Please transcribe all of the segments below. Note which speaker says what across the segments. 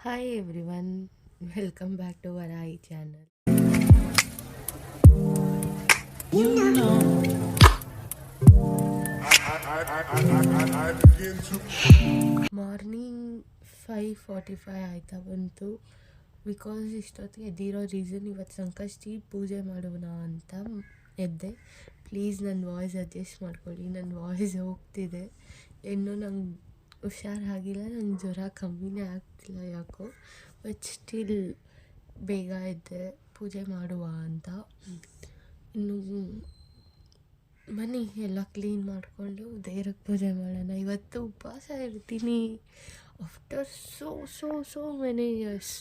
Speaker 1: Hi everyone, welcome back to Varai channel. Morning 5:45 ಆಯ್ತಾ ಬಂತು. Because ಇಷ್ಟೊತ್ತಿಗೆ ಎದ್ದಿರೋ ರೀಸನ್ ಇವತ್ತು ಸಂಕಷ್ಟಿ ಪೂಜೆ ಮಾಡೋಣ ಅಂತ ಎದ್ದೆ. ಪ್ಲೀಸ್ ನನ್ನ ವಾಯ್ಸ್ ಅಡ್ಜಸ್ಟ್ ಮಾಡ್ಕೊಳ್ಳಿ, ನನ್ನ ವಾಯ್ಸ್ ಹೋಗ್ತಿದೆ. ಇನ್ನೂ ನಂಗೆ ಹುಷಾರಾಗಿಲ್ಲ, ನಂಗೆ ಜ್ವರ ಕಮ್ಮಿನೇ ಆಗ್ತಿಲ್ಲ ಯಾಕೋ. ಬಟ್ ಸ್ಟಿಲ್ ಬೇಗ ಎದ್ದೆ ಪೂಜೆ ಮಾಡುವ ಅಂತ. ಇನ್ನು ಮನೆ ಎಲ್ಲ ಕ್ಲೀನ್ ಮಾಡಿಕೊಂಡು ದೇವ್ರಿಗೆ ಪೂಜೆ ಮಾಡೋಣ. ಇವತ್ತು ಉಪವಾಸ ಇರ್ತೀನಿ ಆಫ್ಟರ್ ಸೋ ಮೆನಿ ಇಯರ್ಸ್.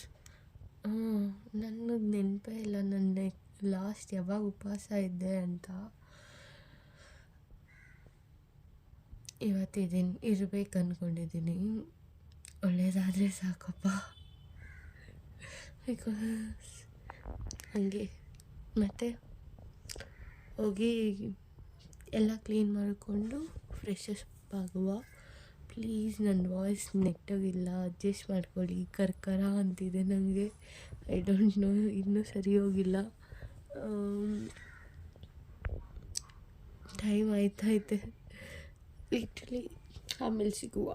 Speaker 1: ನನಗೆ ನೆನಪೇ ಇಲ್ಲ ನನ್ನ ಲಾಸ್ಟ್ ಯಾವಾಗ ಉಪವಾಸ ಇದ್ದೆ ಅಂತ. ಇವತ್ತಿದ್ದೀನಿ, ಇರಬೇಕು ಅಂದ್ಕೊಂಡಿದ್ದೀನಿ. ಒಳ್ಳೇದಾದರೆ ಸಾಕಪ್ಪ. ಬಿಕಾಸ್ ಹಾಗೆ ಮತ್ತು ಹೋಗಿ ಎಲ್ಲ ಕ್ಲೀನ್ ಮಾಡಿಕೊಂಡು ಫ್ರೆಶಪ್ ಆಗುವ. ಪ್ಲೀಸ್ ನನ್ನ ವಾಯ್ಸ್ ನೆಟ್ಟಗಿಲ್ಲ, ಅಡ್ಜಸ್ಟ್ ಮಾಡ್ಕೊಳ್ಳಿ. ಕರ್ಕರ ಅಂತಿದೆ ನನಗೆ, ಐ ಡೋಂಟ್ ನೋ, ಇನ್ನೂ ಸರಿ ಹೋಗಿಲ್ಲ. ಟೈಮ್ ಆಯ್ತೈತೆ ಲಿಟ್ರಲಿ. ಆಮೇಲೆ ಸಿಗುವ.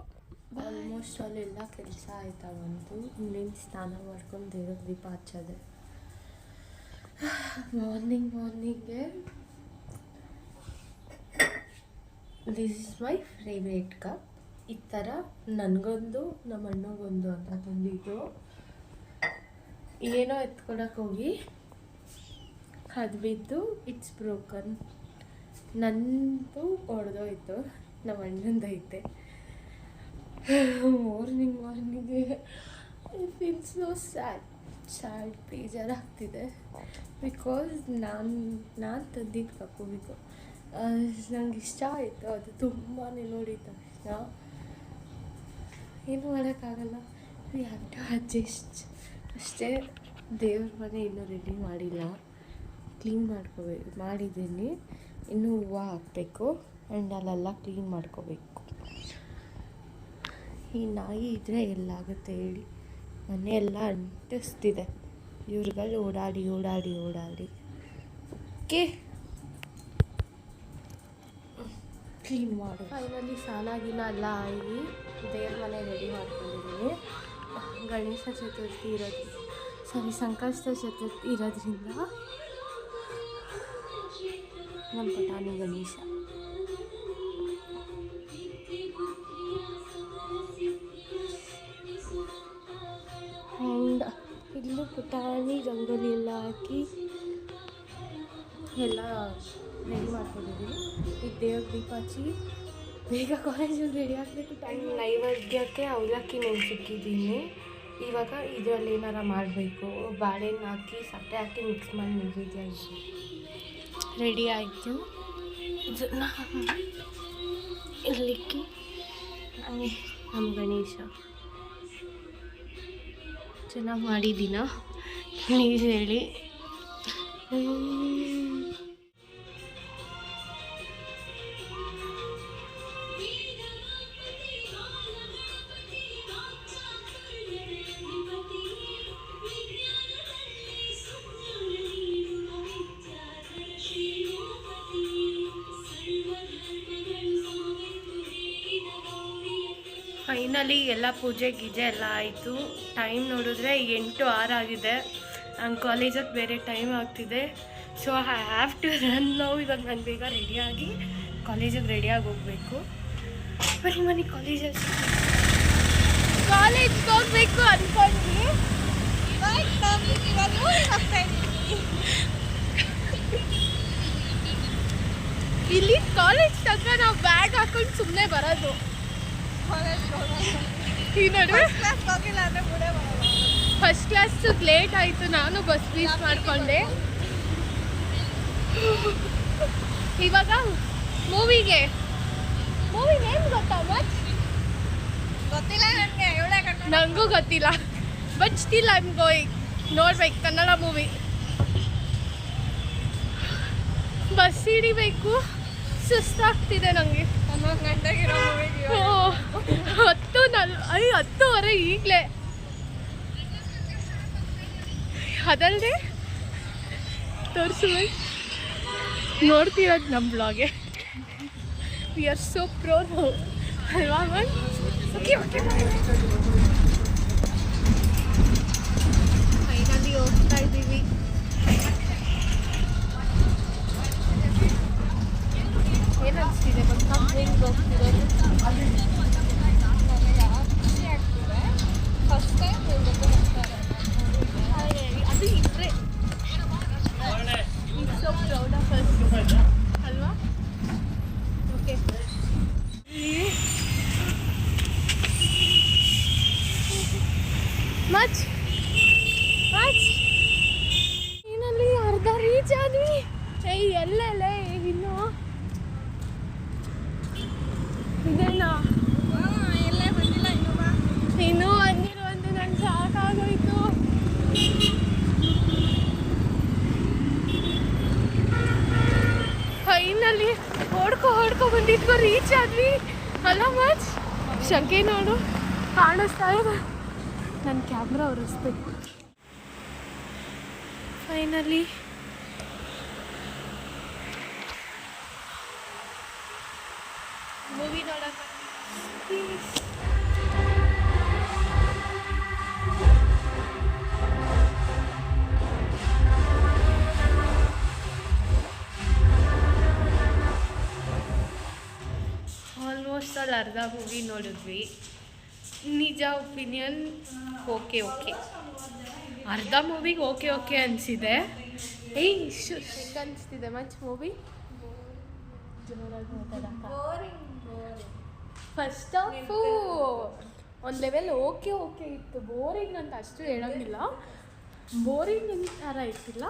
Speaker 1: ಆಲ್ಮೋಸ್ಟ್ ಅಲ್ಲೆಲ್ಲ ಕೆಲಸ ಆಯ್ತಾ ಬಂತು. ಇನ್ನೇನು ಸ್ನಾನ ಮಾಡ್ಕೊಂಡು ದೇವ್ರ ದೀಪ ಹಚ್ಚೋದೆ. ಮಾರ್ನಿಂಗ್ಗೆ this is my favourite cup. ಈ ಥರ ನನಗೊಂದು ನಮ್ಮ ಅಣ್ಣಗೊಂದು ಅಂತ ತಂದಿದ್ದು. ಏನೋ ಎತ್ಕೊಳಕ್ಕೆ ಹೋಗಿ ಅದು ಬಿದ್ದು ಇಟ್ಸ್ ಬ್ರೋಕನ್. ನಂದು ಹೊಡೆದೋಯ್ತು, ನಮ್ಮ ಅಣ್ಣಂದೈತೆ. ಮಾರ್ನಿಂಗ್ಗೆ ಐ ಫೀಲ್ ಸೋ ಸ್ಯಾಡ್ ಬೇಜಾರಾಗ್ತಿದೆ. ಬಿಕಾಸ್ ನಾನು ತಂದಿದ್ದು ಕಪ್ಪು. ಬಿಕಾಸ್ ನಂಗೆ ಇಷ್ಟ ಆಯಿತು, ಅದು ತುಂಬಾ ನೋಡಿದ ತಕ್ಷಣ ಏನು ಮಾಡೋಕ್ಕಾಗಲ್ಲ, ವಿ ಹ್ಯಾವ್ ಟು ಅಡ್ಜಸ್ಟ್ ಅಷ್ಟೇ. ದೇವ್ರ ಮನೆ ಇನ್ನೂ ರೆಡಿ ಮಾಡಿಲ್ಲ, ಕ್ಲೀನ್ ಮಾಡಿದ್ದೀನಿ. ಇನ್ನೂ ಹೂವು ಹಾಕಬೇಕು ಆ್ಯಂಡ್ ಅಲ್ಲೆಲ್ಲ ಕ್ಲೀನ್ ಮಾಡ್ಕೋಬೇಕು. ಈ ನಾಯಿ ಇದ್ದರೆ ಎಲ್ಲಾಗುತ್ತೆ ಹೇಳಿ. ಮನೆ ಎಲ್ಲ ಅಂಟಿಸ್ತಿದೆ ಇವ್ರುಗಳು ಓಡಾಡಿ ಓಕೆ ಕ್ಲೀನ್ ಮಾಡು. ಫೈನಲಿ ಸ್ನಾನ ಎಲ್ಲ ಆಗಿ ದೇವ್ರ ಮನೆ ರೆಡಿ ಮಾಡ್ಕೊಂಡಿದ್ದೀನಿ. ಗಣೇಶ ಚತುರ್ಥಿ ಸಂಕಷ್ಟ ಚತುರ್ಥಿ ಇರೋದ್ರಿಂದ ನಮ್ಮ ಪಟಾಣಿ ಗಣೇಶ. ಆ್ಯಂಡ್ ಇಲ್ಲೂ ಪುಟಾಣಿ ರಂಗೋಲಿ ಎಲ್ಲ ಹಾಕಿ ಎಲ್ಲ ರೆಡಿ ಮಾಡ್ಕೊಂಡಿದ್ದೀನಿ. ಈಗ ದೇವ್ರ ದೀಪ ಹಚ್ಚಿ ಬೇಗ ಕಾಲೇಜಲ್ಲಿ ರೆಡಿ ಆಗಬೇಕು. ನೈವೇದ್ಯಕ್ಕೆ ಅವಲಕ್ಕಿ ನೆನೆಸಿಕ್ಕಿದ್ದೀನಿ. ಇವಾಗ ಇದರಲ್ಲಿ ಏನಾರ ಮಾಡಬೇಕು. ಬಾಳೆಹಣ್ಣು ಹಾಕಿ ಸಕ್ಕರೆ ಹಾಕಿ ಮಿಕ್ಸ್ ಮಾಡಿ ನೈವೇದ್ಯ ರೆಡಿ ಆಯಿತು. ಇದನ್ನು ಇರಲಿಕ್ಕೆ ನಮ್ಮ ಗಣೇಶ ಚೆನ್ನಾಗಿ ಮಾಡಿದ್ದೀನ ಪ್ಲೀಸ್ ಹೇಳಿ. ಫೈನಲಿ ಎಲ್ಲ ಪೂಜೆ ಗೀಜೆ ಎಲ್ಲ ಆಯಿತು. ಟೈಮ್ ನೋಡಿದ್ರೆ 8:06 ಆಗಿದೆ. ನಂಗೆ ಕಾಲೇಜಿಗೆ ಬೇರೆ ಟೈಮ್ ಆಗ್ತಿದೆ. So I have to run ನಾವು. ಇವಾಗ ನಾನು ಬೇಗ ರೆಡಿಯಾಗಿ ಕಾಲೇಜಿಗೆ ರೆಡಿಯಾಗಿ ಹೋಗಬೇಕು. ಬನ್ನಿ ಕಾಲೇಜಿಗೆ ಹೋಗಬೇಕು ಅಂದ್ಕೊಂಡ್ವಿ. ಇಲ್ಲಿ ಕಾಲೇಜ್ ತನಕ ನಾವು ಬ್ಯಾಗ್ ಹಾಕೊಂಡು ಸುಮ್ಮನೆ ಬರೋದು. ಈ ನಡುವೆ ಫಸ್ಟ್ ಕ್ಲಾಸ್ ಲೇಟ್ ಆಯಿತು, ನಾನು ಬಸ್ ಮಿಸ್ ಮಾಡಿಕೊಂಡೆ. ಇವಾಗ ಮೂವಿಗೆ ಏನು ಗೊತ್ತಾ? ಗೊತ್ತಿಲ್ಲ ನನಗೂ ಗೊತ್ತಿಲ್ಲ. But still I am going. ನೋಡ್ಬೇಕು ಕನ್ನಡ ಮೂವಿ. ಬಸ್ ಹಿಡಿಬೇಕು, ಸುಸ್ತಾಗ್ತಿದೆ ನನಗೆ. 11 ಗಂಟೆಗಿರೋ ಮೂವಿಗೆ 10:10 ಈಗಲೇ ಅದಲ್ಲದೆ ತೋರಿಸುವ ನೋಡ್ತಿರೋದು ನಮ್ಮ ಬ್ಲಾಗೆ. We are so pro now ಅಲ್ವಾ ಮ್ಯಾಮ್? ಫೈನಲಿ ಹೋಗ್ತಾ ಇದ್ದೀವಿ. ಏನು ಅನಿಸ್ತಿದೆ ಗೊತ್ತಾ ಹೆಂಗೆ ಹೋಗ್ತಿರೋದು? ಫಸ್ಟ್ ಟೈಮ್ ಅದು ಇಬ್ಬರೇ ಸೊ ಪ್ರೌಡ್ ಆಫ್ ಅಸ್ ಅಲ್ವಾ? ಓಕೆ ಮಚ್ ಏನಲ್ಲಿ ಅರ್ಧ ರೀಚ್ ಆದ್ವಿ. ಏಯ್ ಎಲ್ಲೆಲ್ಲೇ ಇನ್ನು ಇದೇನಾ? ಎಲ್ಲೇ ಬಂದಿಲ್ಲ ಇನ್ನೂ ಬಂದಿರುವಂತೆ. ನಂಗೆ ಸಾಕಾಗೋಯ್ತು. ಫೈನಲಿ ಹೊಡ್ಕೊ ಬಂದಿದ್ಕೋ ರೀಚ್ ಆದ್ವಿ ಅಲ್ಲ ಮಚ್? ಶಂಕೆ ನೋಡು ಕಾಣಿಸ್ತಾ ಇದೆ. ನನ್ನ ಕ್ಯಾಮ್ರಾ ಒರೆಸ್ಬೇಕು. ಫೈನಲಿ ಮೂವಿ ನೋಡಕ್ಕೆ ಆಲ್ಮೋಸ್ಟ್ ಅಲ್ಲಿ ಅರ್ಧ ಮೂವಿ ನೋಡಿದ್ವಿ. ನಿಜ ಒಪಿನಿಯನ್ ಓಕೆ ಅರ್ಧ ಮೂವಿಗೆ ಓಕೆ ಅನಿಸಿದೆ. ಏಯ್ ಹೆಂಗೆ ಅನಿಸ್ತಿದೆ ಮಚ್ ಮೂವಿ? ಫಸ್ಟ್ ಹಾಫು ಒಂದು ಲೆವೆಲ್ ಓಕೆ ಇತ್ತು. ಬೋರಿಂಗ್ ಅಂತ ಅಷ್ಟು ಹೇಳೋಂಗಿಲ್ಲ, ಬೋರಿಂಗ್ ಥರ ಇತ್ತಿಲ್ಲ.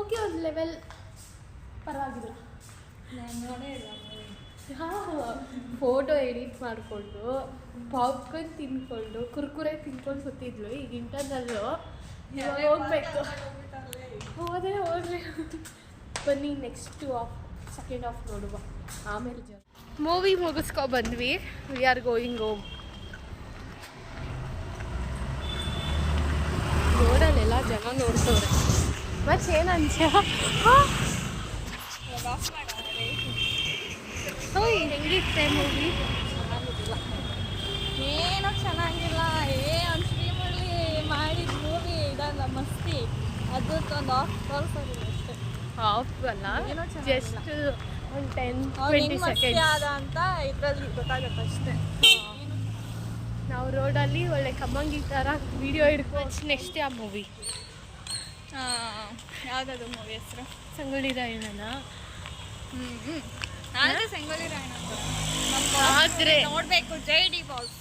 Speaker 1: ಓಕೆ ಒಂದು ಲೆವೆಲ್ ಪರವಾಗಿಲ್ಲ. ಫೋಟೋ ಎಡಿಟ್ ಮಾಡಿಕೊಂಡು ಪಾಪ್ಕಾರ್ನ್ ತಿನ್ಕೊಂಡು ಕುರ್ಕುರೆ ತಿನ್ಕೊಂಡು ಸುತ್ತಿದ್ಲು. ಈಗ ಇಂಟರ್ನಲ್ಲು ಇವಾಗ ಹೋಗ್ಬೇಕು. ಹೋದ್ರೆ ಬನ್ನಿ ನೆಕ್ಸ್ಟ್ ಸೆಕೆಂಡ್ ಹಾಫ್ ನೋಡುವ. ಆಮೇಲೆ ಮೂವಿ ಮುಗಿಸ್ಕೊ ಬಂದ್ವಿ. We are going home. ರೋಡಲ್ಲೆಲ್ಲ ಜನ ನೋಡ್ತವ್ರೆ. ಮತ್ತೆ ಏನು ಅನ್ಸ ಹೆಂಗಿತ್ತೆ ಮೂವಿ?
Speaker 2: ಏನೋ ಚೆನ್ನಾಗಿಲ್ಲ. ಸ್ಟ್ರೀಮಲ್ಲಿ ಮಾಡಿದ ಮೂವಿ ಇದಲ್ಲ ಮಸ್ತಿ. ಅದಕ್ಕೊಂದು ಆಫ್ ತೋರಿಸೋದಿಲ್ಲ ಅಷ್ಟೇ.
Speaker 1: ಆಫ್ ಅಲ್ಲ, ಜಸ್ಟ್ ಒಂದು 10-20 ಸೆಕೆಂಡ್ಸ್
Speaker 2: ಅಂತ ಇದರಲ್ಲಿ ಗೊತ್ತಾಗುತ್ತೆ ಅಷ್ಟೇ.
Speaker 1: ನಾವು ರೋಡಲ್ಲಿ ಒಳ್ಳೆ ಕಮ್ಮಂಗಿ ಥರ ವಿಡಿಯೋ ಹಿಡ್ಕೊಂಡು ನೆಕ್ಸ್ಟ್ ಆ ಮೂವಿ
Speaker 2: ಯಾವುದದು ಮೂವಿ ಹೆಸರು?
Speaker 1: ಸಂಗೊಳ್ಳಿ ರಾಯಣ್ಣನ.
Speaker 2: ಆದರೆ ಸಂಗೊಳ್ಳಿ ರಾಯಣ್ಣ
Speaker 1: ಆದರೆ
Speaker 2: ನೋಡಬೇಕು. JD ಬಾಸ್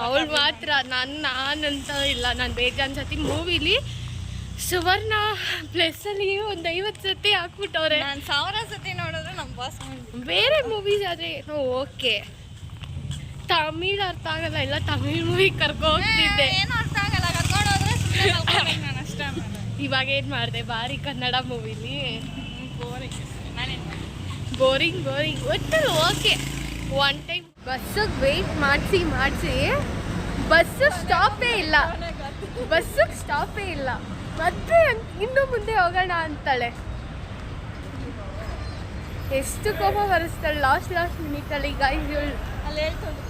Speaker 1: ಅವಳು ಮಾತ್ರ. ನಾನಂತ ಇಲ್ಲ, ನಾನು ಬೇಜಾನ್ ಸತಿ ಮೂವಿಲಿ ಸುವರ್ಣ ಪ್ಲೇಸಲ್ಲಿ ಒಂದು 50 ಸತಿ ಹಾಕ್ಬಿಟ್ಟವ್ರೆ.
Speaker 2: ನಾನು 1000 ಸತಿ ನೋಡಿದ್ರೆ ನಮ್ಮ ಬಾಸ್.
Speaker 1: ಬೇರೆ ಮೂವೀಸ್ ಆದರೆ ಓಕೆ. ತಮಿಳ್ ಅರ್ಥ ಆಗಲ್ಲ, ಇಲ್ಲ ತಮಿಳ್ ಮೂವಿ ಕರ್ಕೊ ಹೋಗ್ತಿದ್ದೆ.
Speaker 2: ಏನು ಅರ್ಥ ಆಗಲ್ಲ, ಕರ್ಕೊಂಡೋದ್ರೆ ನಾನು ಅಷ್ಟೇ.
Speaker 1: ಇವಾಗ ಏನು ಮಾಡಿದೆ ಬಾರಿ ಕನ್ನಡ ಮೂವಿಲಿ?
Speaker 2: ಬೋರಿಂಗ್
Speaker 1: ಒಟ್ಟಲ್ಲಿ ಓಕೆ. ಒನ್ ಟೈಮ್ ಬಸ್ಸಿಗೆ ವೆಯ್ಟ್ ಮಾಡಿಸಿ ಬಸ್ಸು ಸ್ಟಾಪೇ ಇಲ್ಲ. ಮತ್ತೆ ಇನ್ನೂ ಮುಂದೆ ಹೋಗೋಣ ಅಂತಾಳೆ. ಎಷ್ಟು ಕೋಪ ಬರೆಸ್ತಾಳೆ ಲಾಸ್ಟ್ ಮಿನಿಟಲ್ಲಿ. ಗೈಸ್
Speaker 2: ಅಲ್ಲಿ ಹೇಳ್ಕೊಂಡು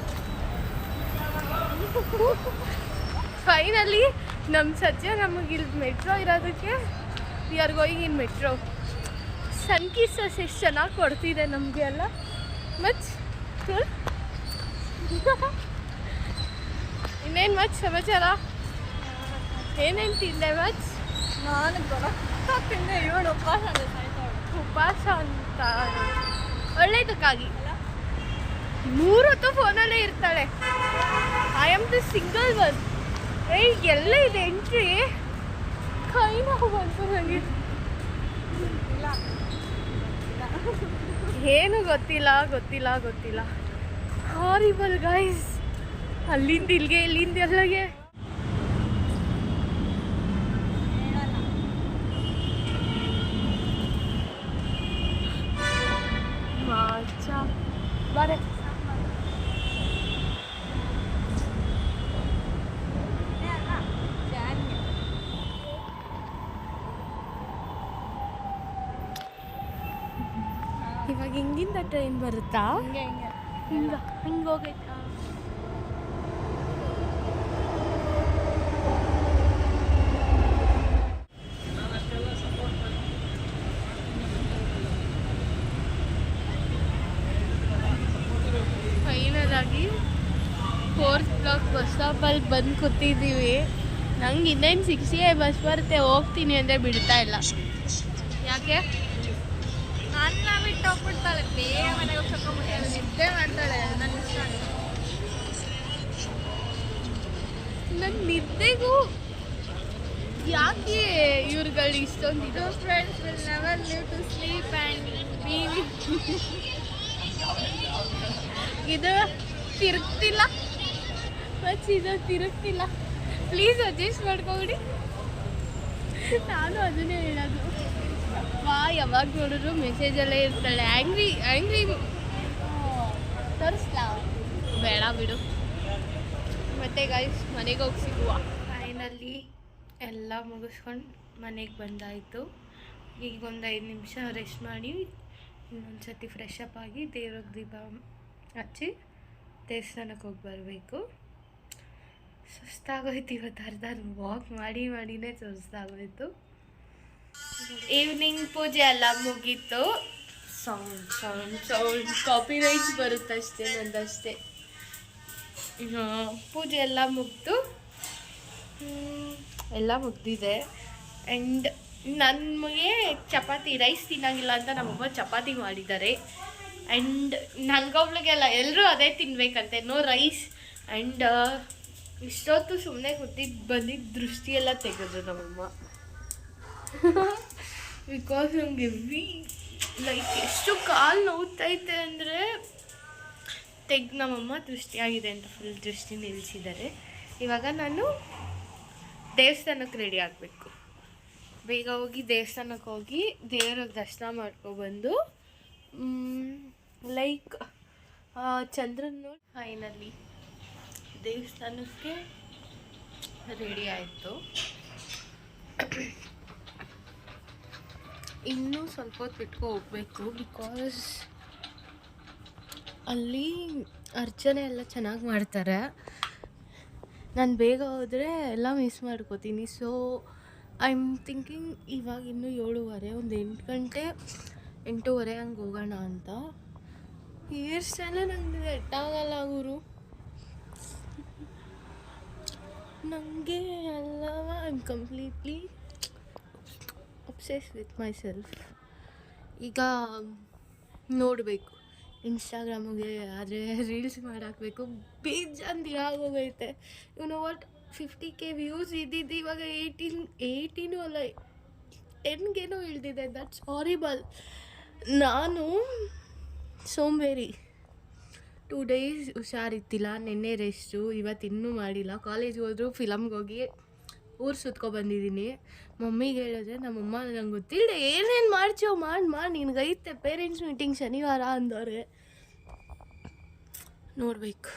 Speaker 1: ಫೈನಲಿ ನಮ್ಮ ಸಜ್ಜೆ ನಮಗೆ ಇಲ್ಲಿ ಮೆಟ್ರೋ ಇರೋದಕ್ಕೆ we are going in metro. Sun kisses ಎಷ್ಟು ಚೆನ್ನಾಗಿ ಕೊಡ್ತಿದೆ ನಮಗೆ ಎಲ್ಲ. ಮಚ್ ಇನ್ನೇನು ಮಚ್ ಸಮಾಚಾರ? ಏನೇನು ತಿಂದೆ ಮಚ್?
Speaker 2: ನಾನು ತಿಂದೆ. ಇವಳು
Speaker 1: ಉಪವಾಸ ಅಂತ ಒಳ್ಳೇದಕ್ಕಾಗಿ 3 ಹೊತ್ತು ಫೋನಲ್ಲೇ ಇರ್ತಾಳೆ. I am the single one. ಎಲ್ಲ ಇದೆ ಎಂಟ್ರಿ. ಕೈ ನೋವು ಬಂತು ನನಗೆ. ಏನು ಗೊತ್ತಿಲ್ಲ. Horrible guys. ಅಲ್ಲಿಂದ ಇಲ್ಲಿಗೆ, ಇಲ್ಲಿಂದ ಎಲ್ಲಗೆ. ಬಾರೆ ಹಿಂಗಿಂದ ಟ್ರೈನ್ ಬರುತ್ತಾ?
Speaker 2: ಹಿಂಗೆ
Speaker 1: ಹಿಂಗೆ ಹೋಗೈತಾ? ಫೈನಲ್ ಆಗಿ 4th ಬ್ಲಾಕ್ ಬಸ್ ಸ್ಟಾಪಲ್ಲಿ ಬಂದು ಕೂತಿದ್ದೀವಿ. ನಂಗೆ ಇನ್ನೇನು 6 ಬಸ್ ಬರುತ್ತೆ, ಹೋಗ್ತೀನಿ ಅಂದರೆ ಬಿಡ್ತಾ ಇಲ್ಲ. ಯಾಕೆ?
Speaker 2: ನನ್ನ ಬಿಟ್ಟು ಹೋಗ್ಬಿಡ್ತಾಳೆ, ಬೇಗ ಮನೆಗೆ ಹೋಗಿ ಸಕ್ಕೊಂಡ್ಬಿಡ್ತಾಳೆ, ನಿದ್ದೆ ಮಾಡ್ತಾಳೆ. ನನ್ನ ಇಷ್ಟ.
Speaker 1: ನನ್ನ ನಿದ್ದೆಗೂ ಯಾಕೆ ಇವ್ರುಗಳು ಇಷ್ಟೊಂದಿದೆ?
Speaker 2: Friends will never leave to sleep and be
Speaker 1: ಇದು ತಿರುಗ್ತಿಲ್ಲ ಮತ್ತು ಇದು ತಿರುಗ್ತಿಲ್ಲ. Please adjust ಮಾಡ್ಕೊಬಿಡಿ. ನಾನು ಅದನ್ನೇ ಹೇಳೋದು. ಯಾವಾಗ ನೋಡಿದ್ರು ಮೆಸೇಜಲ್ಲೇ ಇರ್ತಾಳೆ. ಆ್ಯಂಗ್ರಿ ತೋರಿಸ್ಲಾ? ಬೇಡ ಬಿಡು. ಮತ್ತೆ ಗೈಸ್ ಮನೆಗೆ ಹೋಗಿ ಸಿಗುವ. ಫೈನಲಿ ಎಲ್ಲ ಮುಗಿಸ್ಕೊಂಡು ಮನೆಗೆ ಬಂದಾಯಿತು. ಈಗ ಒಂದು 5 ನಿಮಿಷ ರೆಸ್ಟ್ ಮಾಡಿ ಇನ್ನೊಂದು ಸರ್ತಿ ಫ್ರೆಶ್ ಅಪ್ ಆಗಿ ದೇವ್ರಿಗೆ ದೀಪ ಹಚ್ಚಿ ದೇವಸ್ಥಾನಕ್ಕೆ ಹೋಗಿ ಬರಬೇಕು. ಸುಸ್ತಾಗೋಯ್ತು ಇವತ್ತು. ಅರ್ಧ ವಾಕ್ ಮಾಡಿನೇ ಸುಸ್ತಾಗೋಯ್ತು. ಈವ್ನಿಂಗ್ ಪೂಜೆ ಎಲ್ಲ ಮುಗೀತು. ಸೌಂಡ್ ಕಾಪಿ ರೈಟ್ಸ್ ಬರುತ್ತಷ್ಟೇ ನಂದಷ್ಟೇ. ಪೂಜೆ ಎಲ್ಲ ಮುಗಿದು ಎಲ್ಲ ಮುಗ್ದಿದೆ. ಆ್ಯಂಡ್ ನನಗೆ ಚಪಾತಿ ರೈಸ್ ತಿನ್ನೋಂಗಿಲ್ಲ ಅಂತ ನಮ್ಮಮ್ಮ ಚಪಾತಿ ಮಾಡಿದ್ದಾರೆ. ಆ್ಯಂಡ್ ನನಗೊಬ್ಳಿಗೆಲ್ಲ ಎಲ್ಲರೂ ಅದೇ ತಿನ್ಬೇಕಂತೆ, ನೋ ರೈಸ್. ಆ್ಯಂಡ್ ಇಷ್ಟೊತ್ತು ಸುಮ್ಮನೆ ಬಂದಿದ್ದ ದೃಷ್ಟಿ ಎಲ್ಲ ತೆಗೆದ್ರು ನಮ್ಮಮ್ಮ. ಬಿಕಾಸ್ ನಂಗೆ ಲೈಕ್ ಎಷ್ಟು ಕಾಲು ನೋವ್ತೈತೆ ಅಂದರೆ ನಮ್ಮಮ್ಮ ದೃಷ್ಟಿಯಾಗಿದೆ ಅಂತ ಫುಲ್ ದೃಷ್ಟಿ ನಿಲ್ಲಿಸಿದ್ದಾರೆ. ಇವಾಗ ನಾನು ದೇವಸ್ಥಾನಕ್ಕೆ ರೆಡಿ ಆಗಬೇಕು. ಬೇಗ ಹೋಗಿ ದೇವಸ್ಥಾನಕ್ಕೆ ಹೋಗಿ ದೇವ್ರಿಗೆ ದರ್ಶನ ಮಾಡ್ಕೊಬಂದು ಲೈಕ್ ಚಂದ್ರನ ನೋಡಿ ಫೈನಲಿ ದೇವಸ್ಥಾನಕ್ಕೆ ರೆಡಿ ಆಯಿತು. ಇನ್ನೂ ಸ್ವಲ್ಪ ಹೊತ್ತು ಬಿಟ್ಕೊ ಹೋಗಬೇಕು. ಬಿಕಾಸ್ ಅಲ್ಲಿ ಅರ್ಚನೆ ಎಲ್ಲ ಚೆನ್ನಾಗಿ ಮಾಡ್ತಾರೆ. ನಾನು ಬೇಗ ಹೋದರೆ ಎಲ್ಲ ಮಿಸ್ ಮಾಡ್ಕೋತೀನಿ. ಸೊ ಐ ಆಮ್ ಥಿಂಕಿಂಗ್ ಇವಾಗ ಇನ್ನೂ 7:30, ಒಂದು 8 ಗಂಟೆ 8:30 ಹಂಗೆ ಹೋಗೋಣ ಅಂತ. ಹೇರ್ ಸ್ಟೈಲ ನನಗೆ ಸೆಟ್ ಆಗಲ್ಲ ಗುರು. ನನಗೆ ಅಲ್ಲವ I am completely obsess with myself. ಈಗ ನೋಡಬೇಕು ಇನ್ಸ್ಟಾಗ್ರಾಮಿಗೆ ಆದರೆ ರೀಲ್ಸ್ ಮಾಡಾಕಬೇಕು. ಬೇಜಾನ್ ದಿನ ಆಗೋಗೈತೆ. You know what, 50K views ಇದ್ದಿದ್ದು ಇವಾಗ 18 ಅಲ್ಲ 10ಗೇನೋ ಇಳಿದಿದೆ. That's horrible. ನಾನು ಸೋಂಬೇರಿ. 2 ಡೇಸ್ ಹುಷಾರಿತ್ತಿಲ್ಲ. ನೆನ್ನೆ ರೆಸ್ಟು, ಇವತ್ತು ಇನ್ನೂ ಮಾಡಿಲ್ಲ. ಕಾಲೇಜ್ಗೆ ಹೋದ್ರು, ಫಿಲಮ್ಗೆ ಹೋಗಿ ಊರು ಸುತ್ಕೊಬಂದಿದ್ದೀನಿ. ಮಮ್ಮಿಗೆ ಹೇಳಿದ್ರೆ ನಮ್ಮಮ್ಮ ನಂಗೆ ಗೊತ್ತಿಲ್ಲ ಏನೇನು ಮಾಡ್ತೀವೋ ಮಾಡಿ ನಿನಗೈತೆ ಪೇರೆಂಟ್ಸ್ ಮೀಟಿಂಗ್ ಶನಿವಾರ ಅಂದವ್ರೆ. ನೋಡಬೇಕು